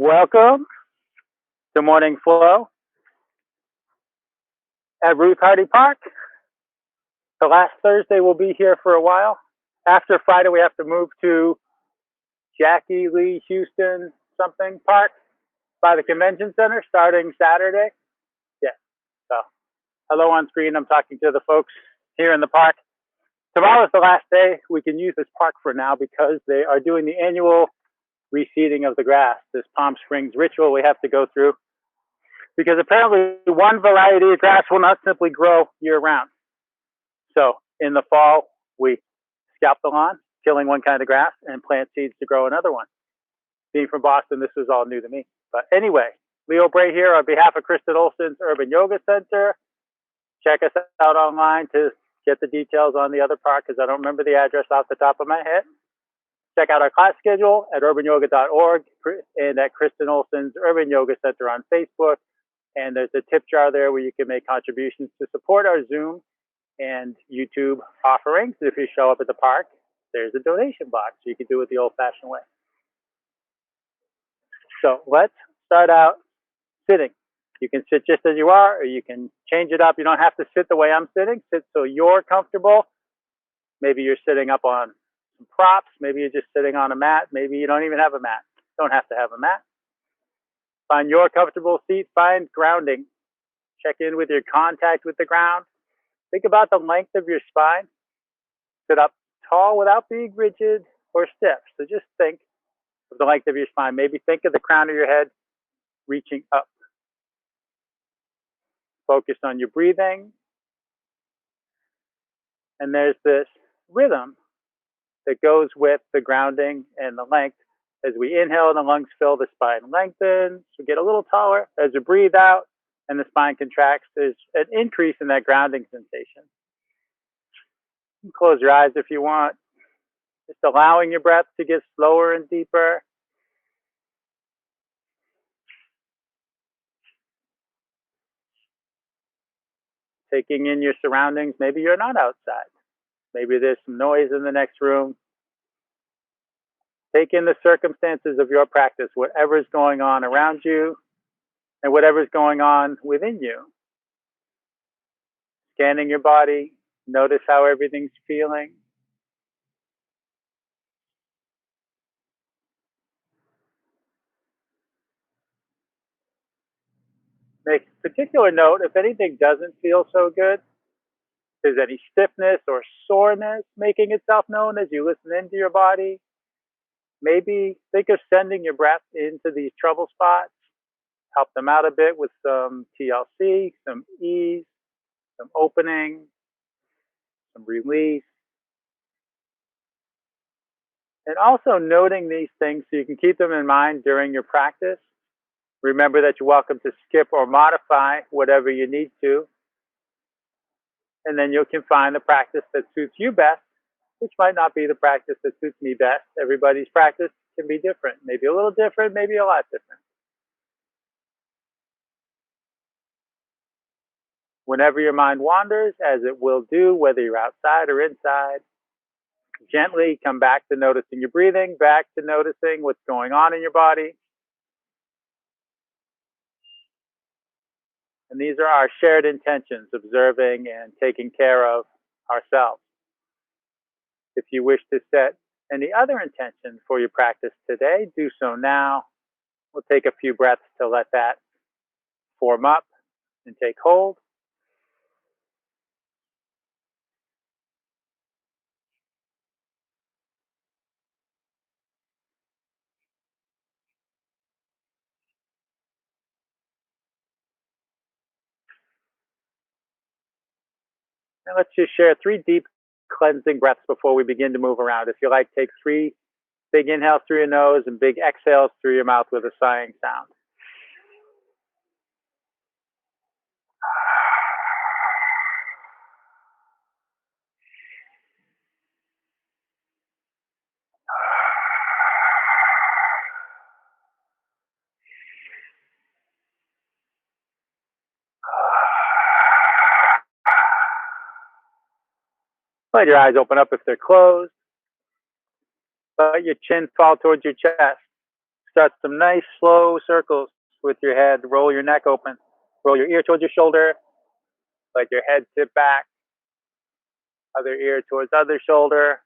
Welcome to Morning Flow at Ruth Hardy Park. The last Thursday we'll be here for a while. After Friday, we have to move to Jackie Lee Houston something park by the convention center starting Saturday. Yeah. So, hello on screen. I'm talking to the folks here in the park. Tomorrow is the last day we can use this park for now because they are doing the annual reseeding of the grass, this Palm Springs ritual we have to go through, because apparently one variety of grass will not simply grow year round. So in the fall, we scalp the lawn, killing one kind of grass, and plant seeds to grow another one. Being from Boston, this was all new to me. But anyway, Leo Bray here on behalf of Kristen Olson's Urban Yoga Center. Check us out online to get the details on the other park, because I don't remember the address off the top of my head. Check out our class schedule at urbanyoga.org and at Kristen Olson's Urban Yoga Center on Facebook. And there's a tip jar there where you can make contributions to support our Zoom and YouTube offerings. If you show up at the park, there's a donation box. You can do it the old-fashioned way. So let's start out sitting. You can sit just as you are, or you can change it up. You don't have to sit the way I'm sitting. Sit so you're comfortable. Maybe you're sitting up on some props. Maybe you're just sitting on a mat. Maybe you don't even have a mat. Don't have to have a mat. Find your comfortable seat. Find grounding. Check in with your contact with the ground. Think about the length of your spine. Sit up tall without being rigid or stiff. So just think of the length of your spine. Maybe think of the crown of your head reaching up. Focus on your breathing. And there's this rhythm that goes with the grounding and the length. As we inhale, the lungs fill, the spine lengthens. We get a little taller. As we breathe out and the spine contracts, there's an increase in that grounding sensation. You can close your eyes if you want. Just allowing your breath to get slower and deeper. Taking in your surroundings. Maybe you're not outside. Maybe there's some noise in the next room. Take in the circumstances of your practice, whatever's going on around you and whatever's going on within you. Scanning your body, notice how everything's feeling. Make particular note if anything doesn't feel so good. If there's any stiffness or soreness making itself known as you listen into your body. Maybe think of sending your breath into these trouble spots. Help them out a bit with some TLC, some ease, some opening, some release. And also noting these things so you can keep them in mind during your practice. Remember that you're welcome to skip or modify whatever you need to. And then you can find the practice that suits you best, which might not be the practice that suits me best. Everybody's practice can be different. Maybe a little different, maybe a lot different. Whenever your mind wanders, as it will do, whether you're outside or inside, gently come back to noticing your breathing, back to noticing what's going on in your body. And these are our shared intentions, observing and taking care of ourselves. If you wish to set any other intention for your practice today, do so now. We'll take a few breaths to let that form up and take hold. And let's just share 3 deep cleansing breaths before we begin to move around. If you like, take 3 big inhales through your nose and big exhales through your mouth with a sighing sound. Let your eyes open up if they're closed. Let your chin fall towards your chest. Start some nice slow circles with your head. Roll your neck open. Roll your ear towards your shoulder. Let your head tip back. Other ear towards other shoulder.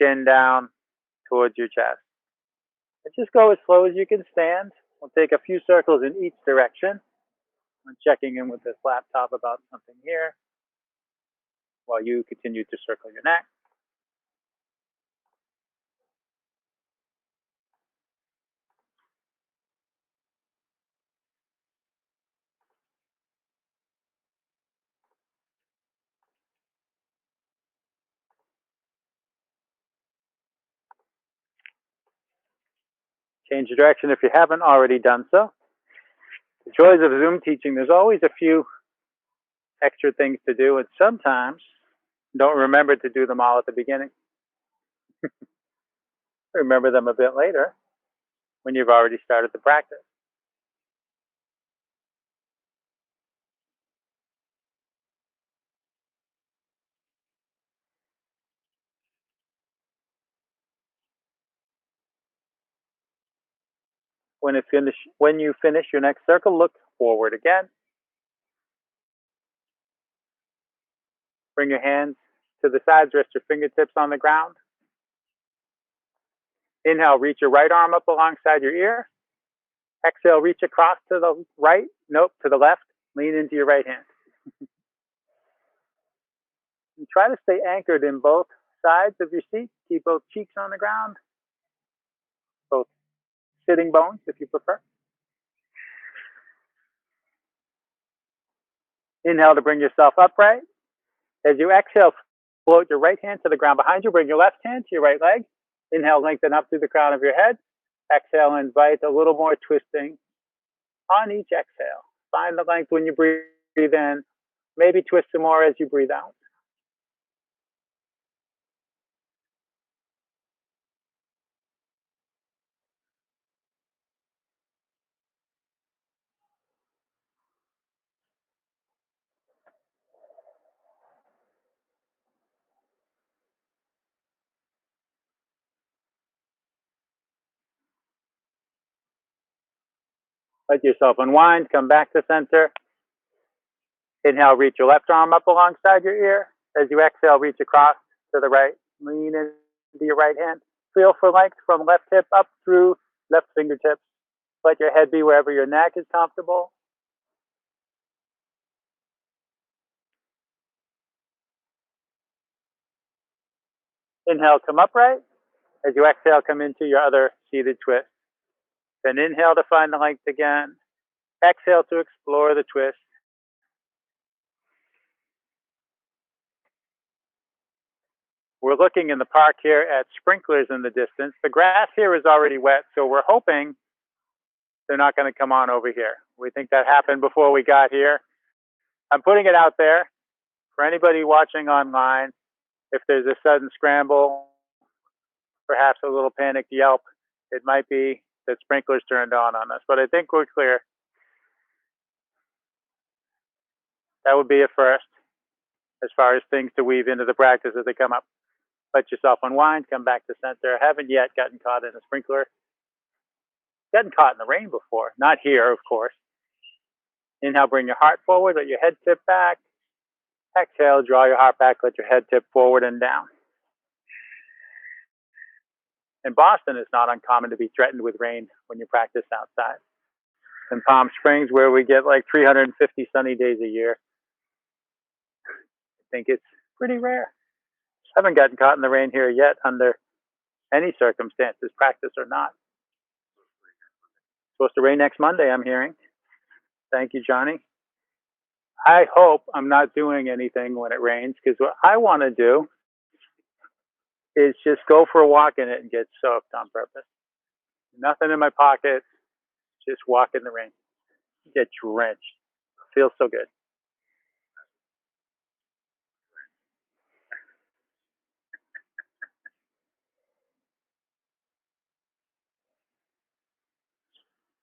Chin down towards your chest. And just go as slow as you can stand. We'll take a few circles in each direction. I'm checking in with this laptop about something here while you continue to circle your neck. Change the direction if you haven't already done so. The joys of Zoom teaching, there's always a few extra things to do, and sometimes don't remember to do them all at the beginning. Remember them a bit later when you've already started the practice. When you finish your next circle, look forward again. Bring your hands to the sides, rest your fingertips on the ground. Inhale, reach your right arm up alongside your ear. Exhale, reach across to the right, to the left. Lean into your right hand. And try to stay anchored in both sides of your seat. Keep both cheeks on the ground, both sitting bones if you prefer. Inhale to bring yourself upright. As you exhale, float your right hand to the ground behind you. Bring your left hand to your right leg. Inhale, lengthen up through the crown of your head. Exhale, invite a little more twisting on each exhale. Find the length when you breathe in. Maybe twist some more as you breathe out. Let yourself unwind. Come back to center. Inhale, reach your left arm up alongside your ear. As you exhale, reach across to the right. Lean into your right hand. Feel for length from left hip up through left fingertips. Let your head be wherever your neck is comfortable. Inhale, come upright. As you exhale, come into your other seated twist. Then inhale to find the length again. Exhale to explore the twist. We're looking in the park here at sprinklers in the distance. The grass here is already wet, so we're hoping they're not going to come on over here. We think that happened before we got here. I'm putting it out there for anybody watching online. If there's a sudden scramble, perhaps a little panicked yelp, it might be that sprinklers turned on us. But I think we're clear. That would be a first as far as things to weave into the practice as they come up. Let yourself unwind, come back to center. Haven't yet gotten caught in a sprinkler. Gotten caught in the rain before. Not here, of course. Inhale, bring your heart forward, let your head tip back. Exhale, draw your heart back, let your head tip forward and down. In Boston, it's not uncommon to be threatened with rain when you practice outside. In Palm Springs, where we get like 350 sunny days a year, I think it's pretty rare. Haven't gotten caught in the rain here yet under any circumstances, practice or not. Supposed to rain next Monday, I'm hearing. Thank you, Johnny. I hope I'm not doing anything when it rains, because what I want to do is just go for a walk in it and get soaked on purpose. Nothing in my pocket, just walk in the rain. Get drenched. Feels so good.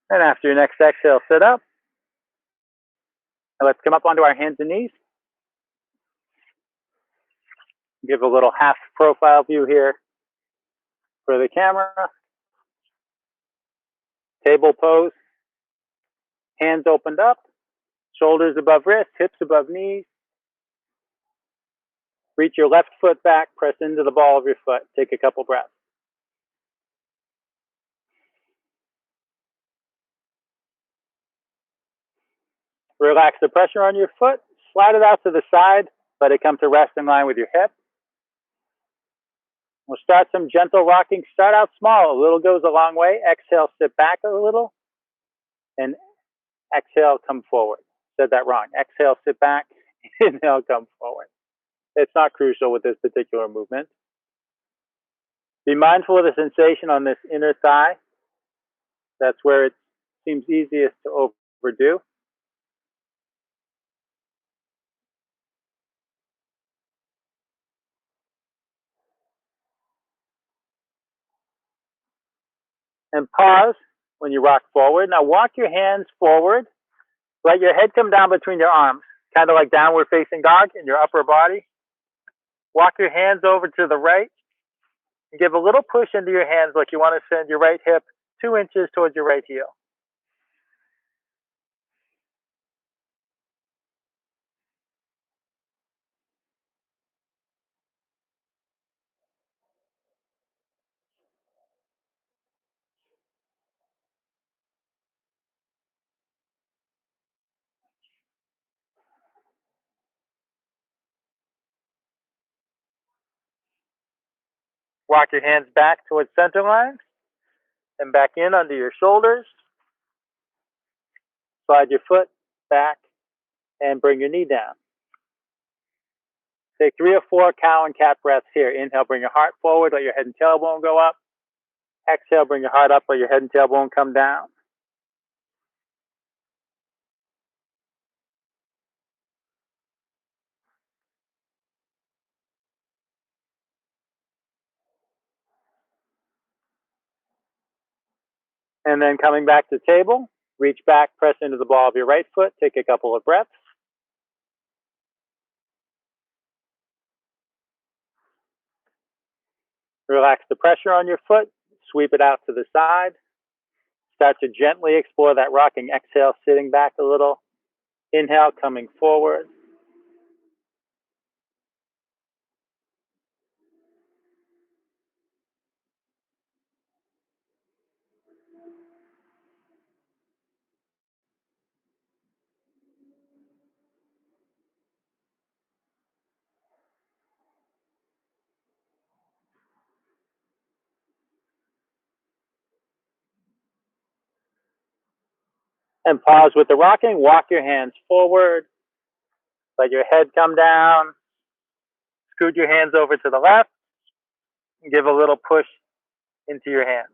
And after your next exhale, sit up. And let's come up onto our hands and knees. Give a little half profile view here for the camera. Table pose. Hands opened up. Shoulders above wrists, hips above knees. Reach your left foot back, press into the ball of your foot. Take a couple breaths. Relax the pressure on your foot. Slide it out to the side. Let it come to rest in line with your hip. We'll start some gentle rocking. Start out small. A little goes a long way. Exhale, sit back a little. And exhale, come forward. Said that wrong. Exhale, sit back. Inhale, come forward. It's not crucial with this particular movement. Be mindful of the sensation on this inner thigh. That's where it seems easiest to overdo. And pause when you rock forward. Now walk your hands forward. Let your head come down between your arms, kind of like downward facing dog in your upper body. Walk your hands over to the right and give a little push into your hands like you want to send your right hip 2 inches towards your right heel. Walk your hands back towards center line and back in under your shoulders. Slide your foot back and bring your knee down. Take 3 or 4 cow and cat breaths here. Inhale, bring your heart forward, let your head and tailbone go up. Exhale, bring your heart up, let your head and tailbone come down. And then coming back to table, reach back, press into the ball of your right foot, take a couple of breaths. Relax the pressure on your foot, sweep it out to the side. Start to gently explore that rocking exhale, sitting back a little. Inhale, coming forward. And pause with the rocking. Walk your hands forward. Let your head come down. Scoot your hands over to the left. And give a little push into your hands.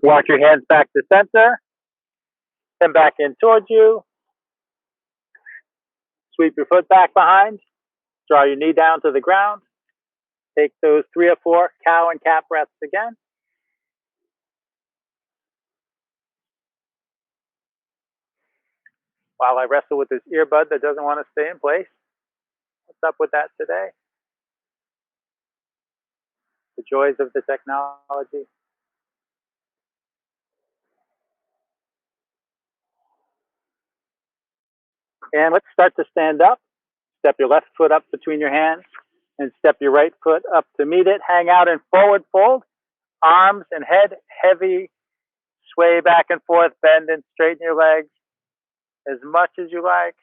Walk your hands back to center. Then back in towards you. Sweep your foot back behind. Draw your knee down to the ground. Take those 3 or 4 cow and cat breaths again. While I wrestle with this earbud that doesn't want to stay in place. What's up with that today? The joys of the technology. And let's start to stand up. Step your left foot up between your hands and step your right foot up to meet it. Hang out in forward fold. Arms and head heavy. Sway back and forth. Bend and straighten your legs as much as you like.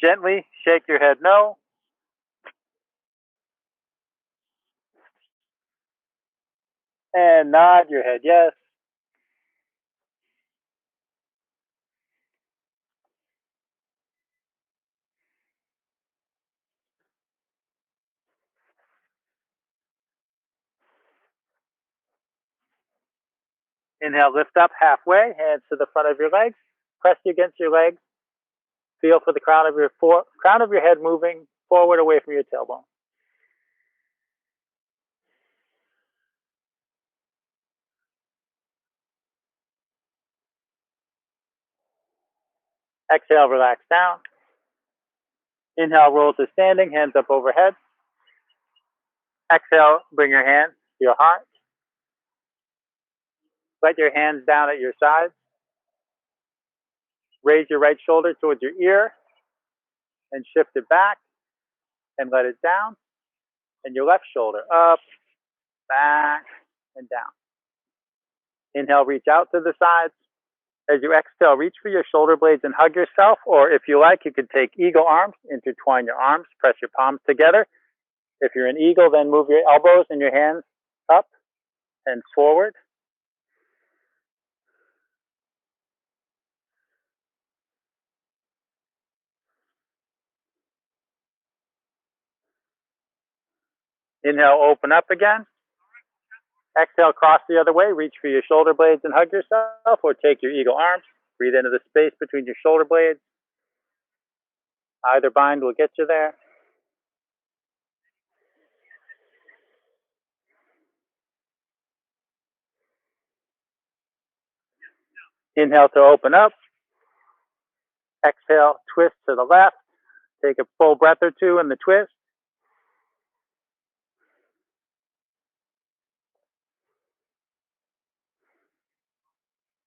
Gently shake your head no. And nod your head yes. Inhale, lift up halfway, hands to the front of your legs. Press against your legs. Feel for the crown of your head moving forward away from your tailbone. Exhale, relax down. Inhale, roll to standing, hands up overhead. Exhale, bring your hands to your heart. Let your hands down at your sides. Raise your right shoulder towards your ear and shift it back and let it down. And your left shoulder up, back, and down. Inhale, reach out to the sides. As you exhale, reach for your shoulder blades and hug yourself. Or if you like, you could take eagle arms, intertwine your arms, press your palms together. If you're an eagle, then move your elbows and your hands up and forward. Inhale, open up again. Exhale, cross the other way. Reach for your shoulder blades and hug yourself, or take your eagle arms. Breathe into the space between your shoulder blades. Either bind will get you there. Inhale to open up. Exhale, twist to the left. Take a full breath or two in the twist.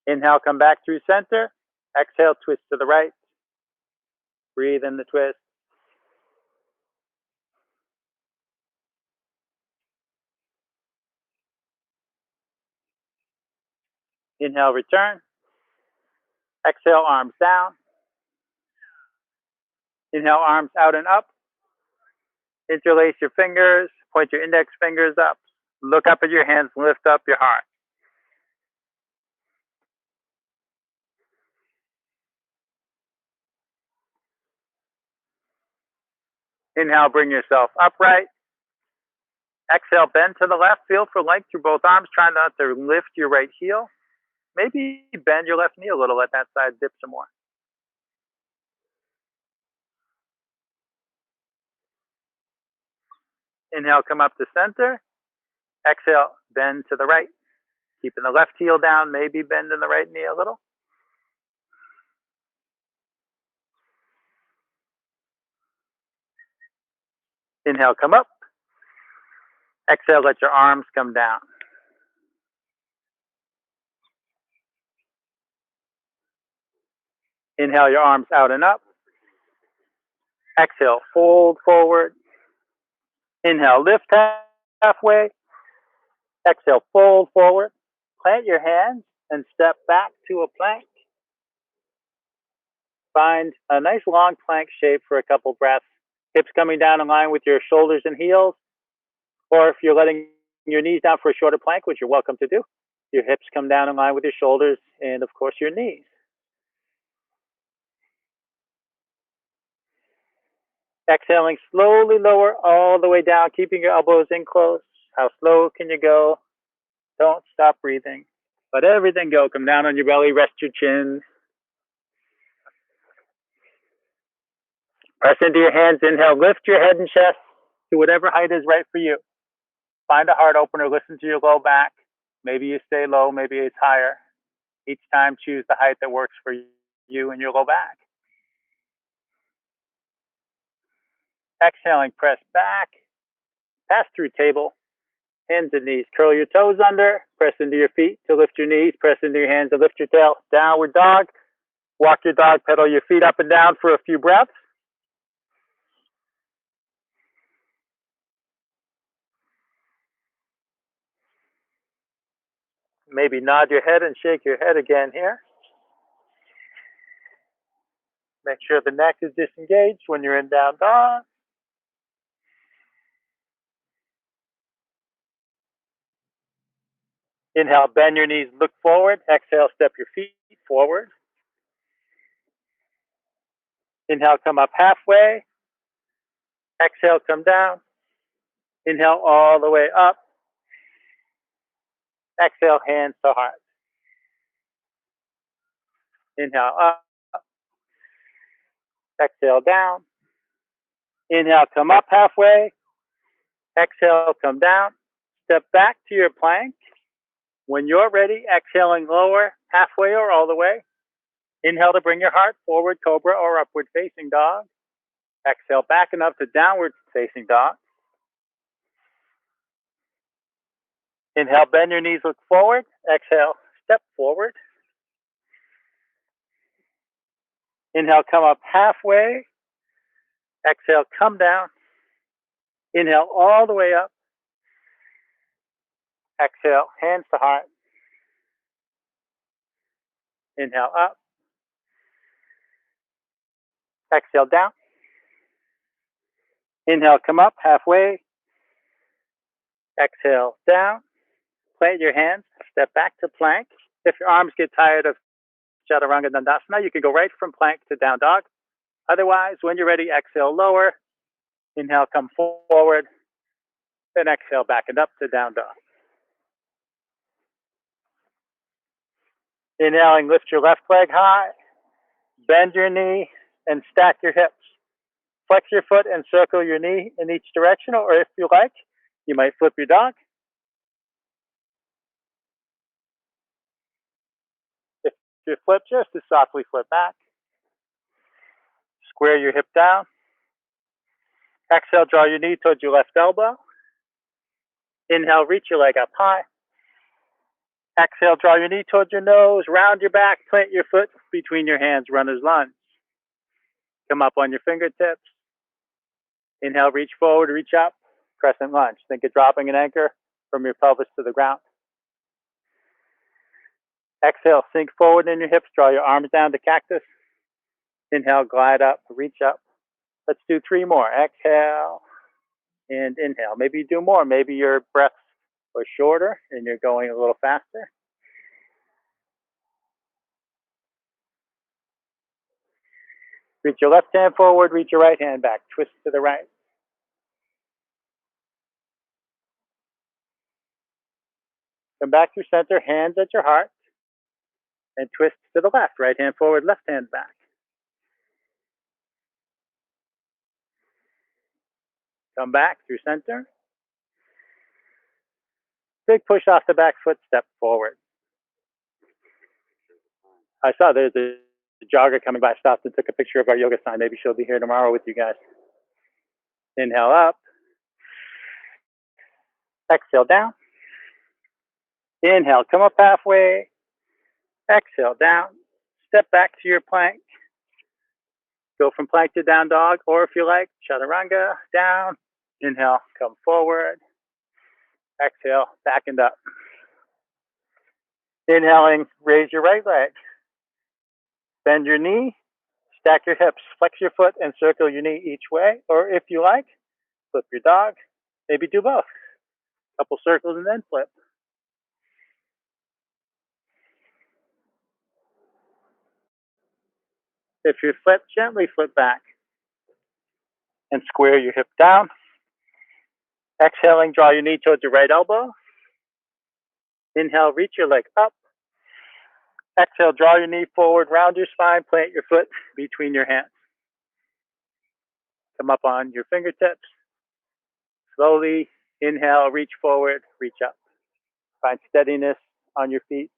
Inhale, come back through center. Exhale, twist to the right. Breathe in the twist. Inhale, return. Exhale, arms down. Inhale, arms out and up. Interlace your fingers. Point your index fingers up. Look up at your hands. Lift up your heart. Inhale, bring yourself upright. Exhale, bend to the left. Feel for length through both arms. Try not to lift your right heel. Maybe bend your left knee a little. Let that side dip some more. Inhale, come up to center. Exhale, bend to the right. Keeping the left heel down, maybe bending the right knee a little. Inhale, come up. Exhale, let your arms come down. Inhale, your arms out and up. Exhale, fold forward. Inhale, lift halfway. Exhale, fold forward. Plant your hands and step back to a plank. Find a nice long plank shape for a couple breaths. Hips coming down in line with your shoulders and heels. Or if you're letting your knees down for a shorter plank, which you're welcome to do, your hips come down in line with your shoulders and, of course, your knees. Exhaling, slowly lower all the way down, keeping your elbows in close. How slow can you go? Don't stop breathing. Let everything go. Come down on your belly, rest your chin. Press into your hands, inhale, lift your head and chest to whatever height is right for you. Find a heart opener, listen to your low back. Maybe you stay low, maybe it's higher. Each time choose the height that works for you and your low back. Exhaling, press back, pass through table, hands and knees. Curl your toes under, press into your feet to lift your knees, press into your hands to lift your tail. Downward dog. Walk your dog, pedal your feet up and down for a few breaths. Maybe nod your head and shake your head again here. Make sure the neck is disengaged when you're in down dog. Inhale, bend your knees, look forward. Exhale, step your feet forward. Inhale, come up halfway. Exhale, come down. Inhale, all the way up. Exhale, hands to heart. Inhale, up. Exhale, down. Inhale, come up halfway. Exhale, come down. Step back to your plank. When you're ready, exhaling lower, halfway or all the way. Inhale to bring your heart forward, cobra or upward facing dog. Exhale back and up to downward facing dog. Inhale, bend your knees, look forward. Exhale, step forward. Inhale, come up halfway. Exhale, come down. Inhale, all the way up. Exhale, hands to heart. Inhale, up. Exhale, down. Inhale, come up halfway. Exhale, down. Plant your hands. Step back to plank. If your arms get tired of Chaturanga Dandasana, you can go right from plank to down dog. Otherwise, when you're ready, exhale lower. Inhale, come forward. Then exhale back and up to down dog. Inhaling, lift your left leg high. Bend your knee and stack your hips. Flex your foot and circle your knee in each direction, or if you like, you might flip your dog. If you flip, just to softly flip back. Square your hip down. Exhale, draw your knee towards your left elbow. Inhale, reach your leg up high. Exhale, draw your knee towards your nose, round your back, plant your foot between your hands, runner's lunge. Come up on your fingertips. Inhale, reach forward, reach up, crescent lunge. Think of dropping an anchor from your pelvis to the ground. Exhale, sink forward in your hips, draw your arms down to cactus. Inhale, glide up, reach up. Let's do 3 more. Exhale and inhale. Maybe you do more. Maybe your breaths are shorter and you're going a little faster. Reach your left hand forward, reach your right hand back, twist to the right. Come back through center, hands at your heart, and twist to the left. Right hand forward, left hand back. Come back through center. Big push off the back foot, step forward. I saw there's a jogger coming by, stopped and took a picture of our yoga sign. Maybe she'll be here tomorrow with you guys. Inhale up. Exhale down. Inhale, come up halfway. Exhale down. Step back to your plank. Go from plank to down dog, or if you like, chaturanga, down. Inhale, come forward. Exhale, back and up. Inhaling, raise your right leg. Bend your knee, stack your hips, flex your foot, and circle your knee each way. Or if you like, flip your dog. Maybe do both. Couple circles and then flip. If you flip, gently flip back. And square your hip down. Exhaling, draw your knee towards your right elbow. Inhale, reach your leg up. Exhale, draw your knee forward, round your spine, plant your foot between your hands. Come up on your fingertips. Slowly inhale, reach forward, reach up. Find steadiness on your feet.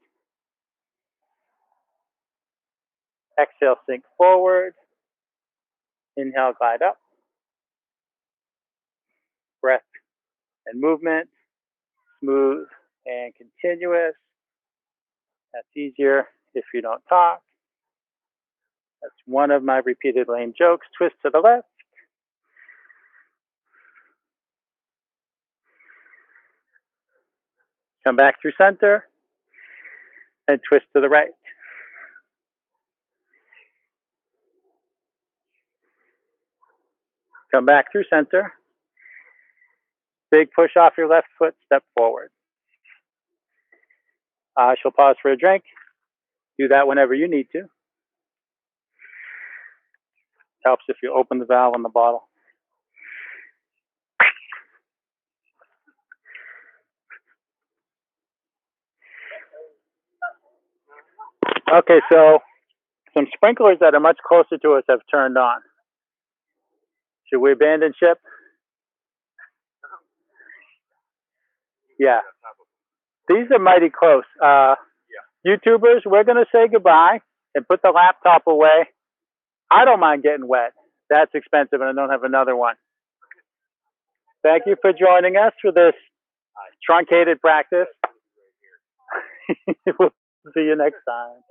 Exhale, sink forward. Inhale, glide up. Breath and movement, smooth and continuous. That's easier if you don't talk. That's one of my repeated lame jokes. Twist to the left. Come back through center and twist to the right. Come back through center. Big push off your left foot, step forward. She'll pause for a drink. Do that whenever you need to. Helps if you open the valve on the bottle. Okay, so some sprinklers that are much closer to us have turned on. Should we abandon ship? Yeah. These are mighty close. YouTubers, we're going to say goodbye and put the laptop away. I don't mind getting wet. That's expensive, and I don't have another one. Thank you for joining us for this truncated practice. We'll see you next time.